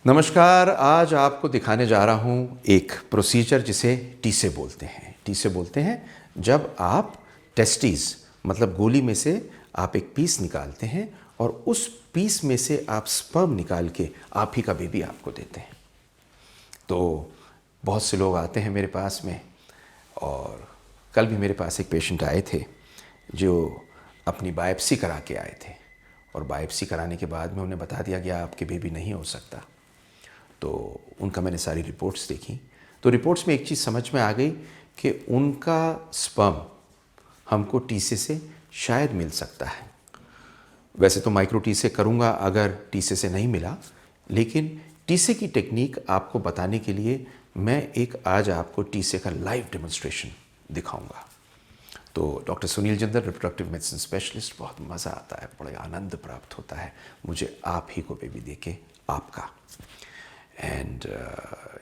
नमस्कार। आज आपको दिखाने जा रहा हूँ एक प्रोसीजर जिसे टीसे बोलते हैं। टीसे बोलते हैं जब आप टेस्टीज मतलब गोली में से आप एक पीस निकालते हैं और उस पीस में से आप स्पर्म निकाल के आप ही का बेबी आपको देते हैं। तो बहुत से लोग आते हैं मेरे पास में, और कल भी मेरे पास एक पेशेंट आए थे जो अपनी बायोप्सी करा के आए थे, और बायोप्सी कराने के बाद में उन्हें बता दिया गया आपके बेबी नहीं हो सकता। तो उनका मैंने सारी रिपोर्ट्स देखी, तो रिपोर्ट्स में एक चीज़ समझ में आ गई कि उनका स्पर्म हमको टीसे से शायद मिल सकता है। वैसे तो माइक्रो टीसे करूँगा अगर टीसे से नहीं मिला, लेकिन टीसे की टेक्निक आपको बताने के लिए मैं आज आपको टीसे का लाइव डेमोन्स्ट्रेशन दिखाऊंगा। तो doctor Sunil Jindal, reproductive medicine specialist, बहुत मज़ा आता है, बड़ा आनंद प्राप्त होता है मुझे आप ही को बेबी देके आपका। एंड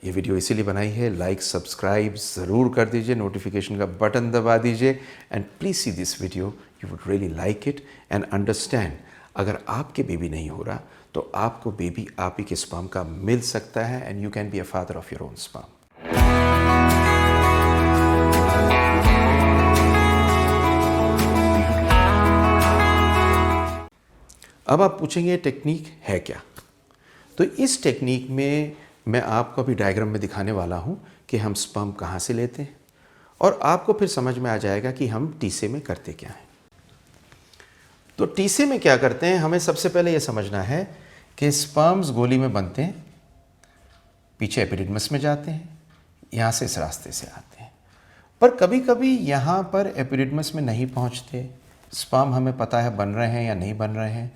ये वीडियो इसीलिए बनाई है, लाइक सब्सक्राइब ज़रूर कर दीजिए, नोटिफिकेशन का बटन दबा दीजिए, and please see this video, you would really like it and understand अगर आपके बेबी नहीं हो रहा तो आपको बेबी आप ही के स्पर्म का मिल सकता है, and you can be a father of your own sperm. अब आप पूछेंगे टेक्निक है क्या? तो इस टेक्निक में मैं आपको अभी डायग्राम में दिखाने वाला हूं कि हम स्पर्म कहां से लेते हैं, और आपको फिर समझ में आ जाएगा कि हम टीसे में करते क्या हैं। तो टीसे में क्या करते हैं, हमें सबसे पहले यह समझना है कि स्पर्म्स गोली में बनते हैं, पीछे एपिडिडमस में जाते हैं, यहाँ से इस रास्ते से आते हैं, पर कभी कभी यहाँ पर एपिडिडमस में नहीं पहुँचते, स्पर्म हमें पता है बन रहे हैं या नहीं बन रहे हैं,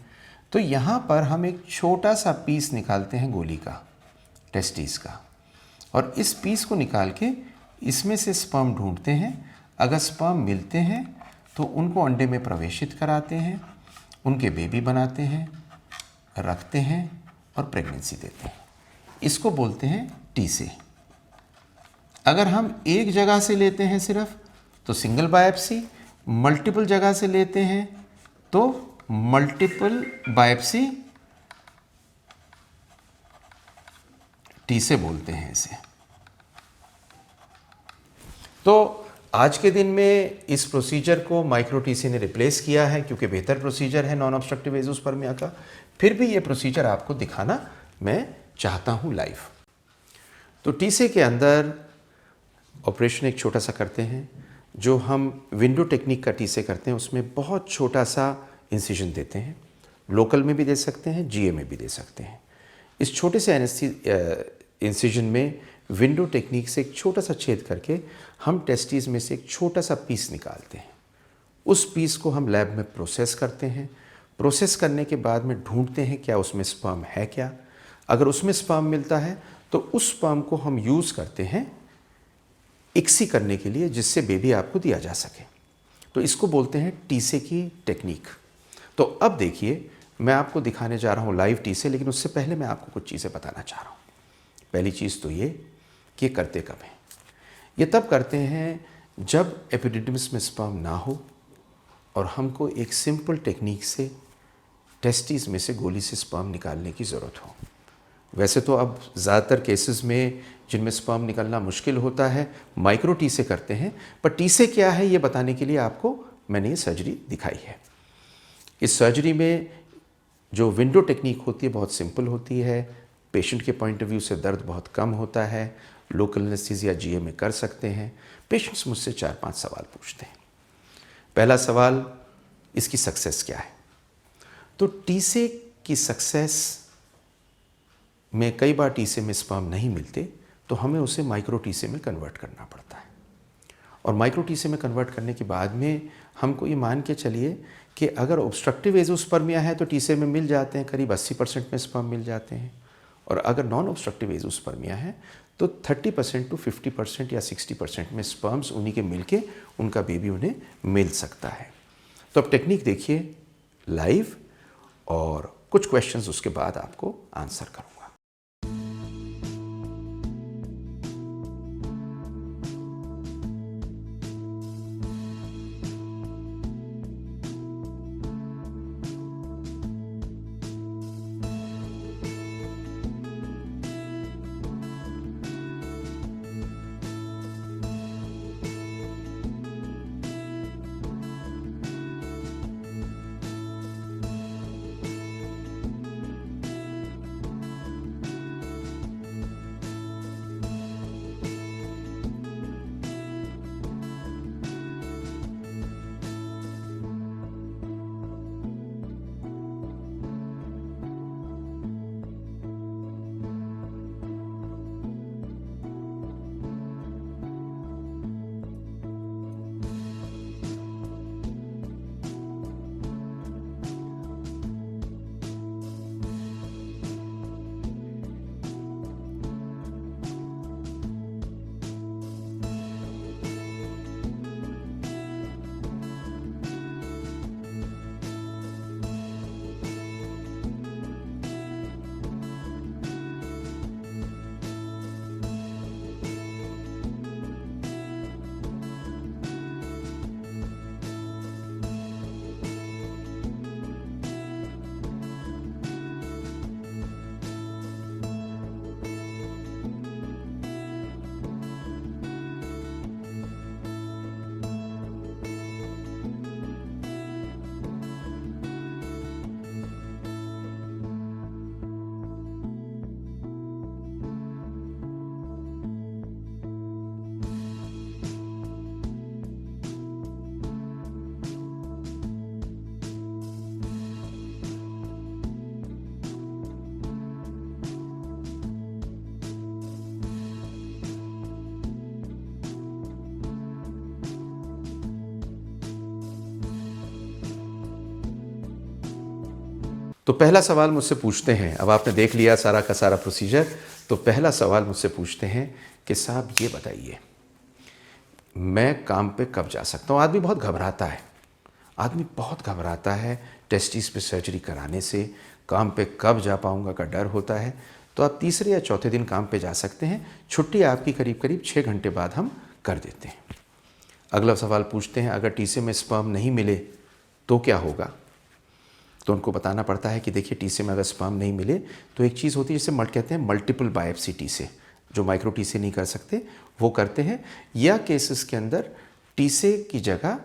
तो यहाँ पर हम एक छोटा सा पीस निकालते हैं गोली का, टेस्टिस का, और इस पीस को निकाल के इसमें से स्पर्म ढूंढते हैं। अगर स्पर्म मिलते हैं तो उनको अंडे में प्रवेशित कराते हैं, उनके बेबी बनाते हैं, रखते हैं और प्रेगनेंसी देते हैं। इसको बोलते हैं टीसे। अगर हम एक जगह से लेते हैं सिर्फ तो सिंगल बायोप्सी, मल्टीपल जगह से लेते हैं तो मल्टीपल बायोप्सी टीसे बोलते हैं इसे। तो आज के दिन में इस प्रोसीजर को माइक्रो टीसे ने रिप्लेस किया है, क्योंकि बेहतर प्रोसीजर है नॉन ऑब्स्ट्रक्टिव एज़ोस्पर्मिया का। फिर भी ये प्रोसीजर आपको दिखाना मैं चाहता हूं लाइव। तो टीसे के अंदर ऑपरेशन एक छोटा सा करते हैं, जो हम विंडो टेक्निक का टीसे करते हैं उसमें बहुत छोटा सा इंसिजन देते हैं। लोकल में भी दे सकते हैं, जीए में भी दे सकते हैं। इस छोटे से इंसिजन में विंडो टेक्निक से एक छोटा सा छेद करके हम टेस्टिस में से एक छोटा सा पीस निकालते हैं। उस पीस को हम लैब में प्रोसेस करते हैं। प्रोसेस करने के बाद में ढूंढते हैं क्या उसमें स्पर्म है क्या। अगर उसमें स्पर्म मिलता है तो उस स्पर्म को हम यूज़ करते हैं इक्सी करने के लिए, जिससे बेबी आपको दिया जा सके। तो इसको बोलते हैं टीसे की टेक्निक। तो अब देखिए, मैं आपको दिखाने जा रहा हूँ लाइव टीसे, लेकिन उससे पहले मैं आपको कुछ चीज़ें बताना चाह रहा हूँ। पहली चीज़ तो ये कि करते कब हैं। ये तब करते हैं जब एपिडिडमिस में स्पर्म ना हो और हमको एक सिंपल टेक्निक से टेस्टिस में से गोली से स्पर्म निकालने की ज़रूरत हो। वैसे तो अब ज़्यादातर केसेस में जिनमें स्पर्म निकलना मुश्किल होता है माइक्रो टीसे करते हैं, पर टीसे क्या है ये बताने के लिए आपको मैंने ये सर्जरी दिखाई है। इस सर्जरी में जो विंडो टेक्निक होती है बहुत सिंपल होती है। पेशेंट के पॉइंट ऑफ व्यू से दर्द बहुत कम होता है। लोकल एनेस्थीसिया जीए में कर सकते हैं। पेशेंट्स मुझसे 4-5 सवाल पूछते हैं। पहला सवाल, इसकी सक्सेस क्या है? तो टीसे की सक्सेस में कई बार टीसे में स्पर्म नहीं मिलते तो हमें उसे माइक्रो टीसे में कन्वर्ट करना पड़ता है, और माइक्रो टीसे में कन्वर्ट करने के बाद में हमको ये मान के चलिए कि अगर ऑब्स्ट्रक्टिव एज़ोस्पर्मिया है तो टीसे में मिल जाते हैं, करीब 80% में स्पर्म मिल जाते हैं, और अगर नॉन ऑब्स्ट्रक्टिव एज़ोस्पर्मिया है तो 30% to 50% या 60% में स्पर्म्स उन्हीं के मिलके उनका बेबी उन्हें मिल सकता है। तो अब टेक्निक देखिए लाइव, और कुछ क्वेश्चंस उसके बाद आपको आंसर करूँगा। तो पहला सवाल मुझसे पूछते हैं, अब आपने देख लिया सारा का सारा प्रोसीजर, तो पहला सवाल मुझसे पूछते हैं कि साहब ये बताइए मैं काम पे कब जा सकता हूँ। आदमी बहुत घबराता है, आदमी बहुत घबराता है टेस्टिस पे सर्जरी कराने से, काम पे कब जा पाऊँगा का डर होता है। तो आप तीसरे या चौथे दिन काम पे जा सकते हैं, छुट्टी आपकी करीब करीब 6 घंटे बाद हम कर देते हैं। अगला सवाल पूछते हैं अगर टीसे में स्पर्म नहीं मिले तो क्या होगा। तो उनको बताना पड़ता है कि देखिए टीसे में अगर स्पर्म नहीं मिले तो एक चीज़ होती है जिसे कहते हैं मल्टीपल बायोप्सी टीसे, जो माइक्रो टीसे नहीं कर सकते वो करते हैं, या केसेस के अंदर टीसे की जगह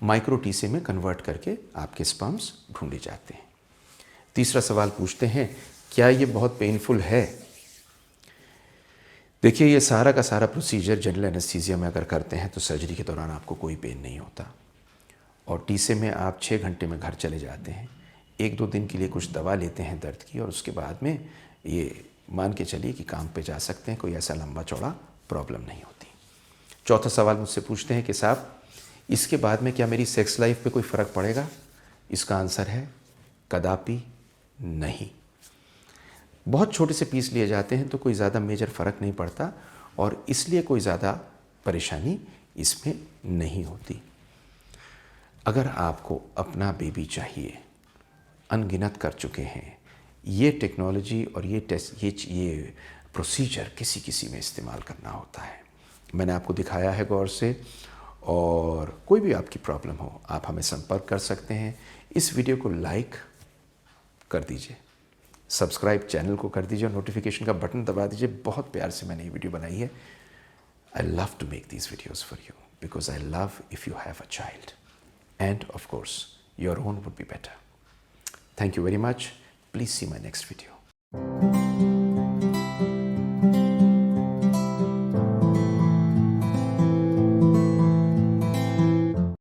माइक्रो टीसे में कन्वर्ट करके आपके स्पर्म्स ढूंढे जाते हैं। तीसरा सवाल पूछते हैं क्या ये बहुत पेनफुल है। देखिए ये सारा का सारा प्रोसीजर जनरल एनेस्थीसिया में अगर करते हैं तो सर्जरी के दौरान आपको कोई पेन नहीं होता, और टीसे में आप 6 घंटे में घर चले जाते हैं, 1-2 दिन के लिए कुछ दवा लेते हैं दर्द की, और उसके बाद में ये मान के चलिए कि काम पे जा सकते हैं, कोई ऐसा लंबा चौड़ा प्रॉब्लम नहीं होती। चौथा सवाल मुझसे पूछते हैं कि साहब इसके बाद में क्या मेरी सेक्स लाइफ पे कोई फ़र्क पड़ेगा। इसका आंसर है कदापि नहीं। बहुत छोटे से पीस लिए जाते हैं तो कोई ज़्यादा मेजर फ़र्क नहीं पड़ता, और इसलिए कोई ज़्यादा परेशानी इसमें नहीं होती। अगर आपको अपना बेबी चाहिए, अनगिनत कर चुके हैं, ये टेक्नोलॉजी और ये टेस्ट ये प्रोसीजर किसी किसी में इस्तेमाल करना होता है। मैंने आपको दिखाया है गौर से, और कोई भी आपकी प्रॉब्लम हो आप हमें संपर्क कर सकते हैं। इस वीडियो को लाइक कर दीजिए, सब्सक्राइब चैनल को कर दीजिए और नोटिफिकेशन का बटन दबा दीजिए। बहुत प्यार से मैंने ये वीडियो बनाई है। I love to make these videos for you because I love if you have a child, and of course your own would be better. Thank you very much. Please see my next video.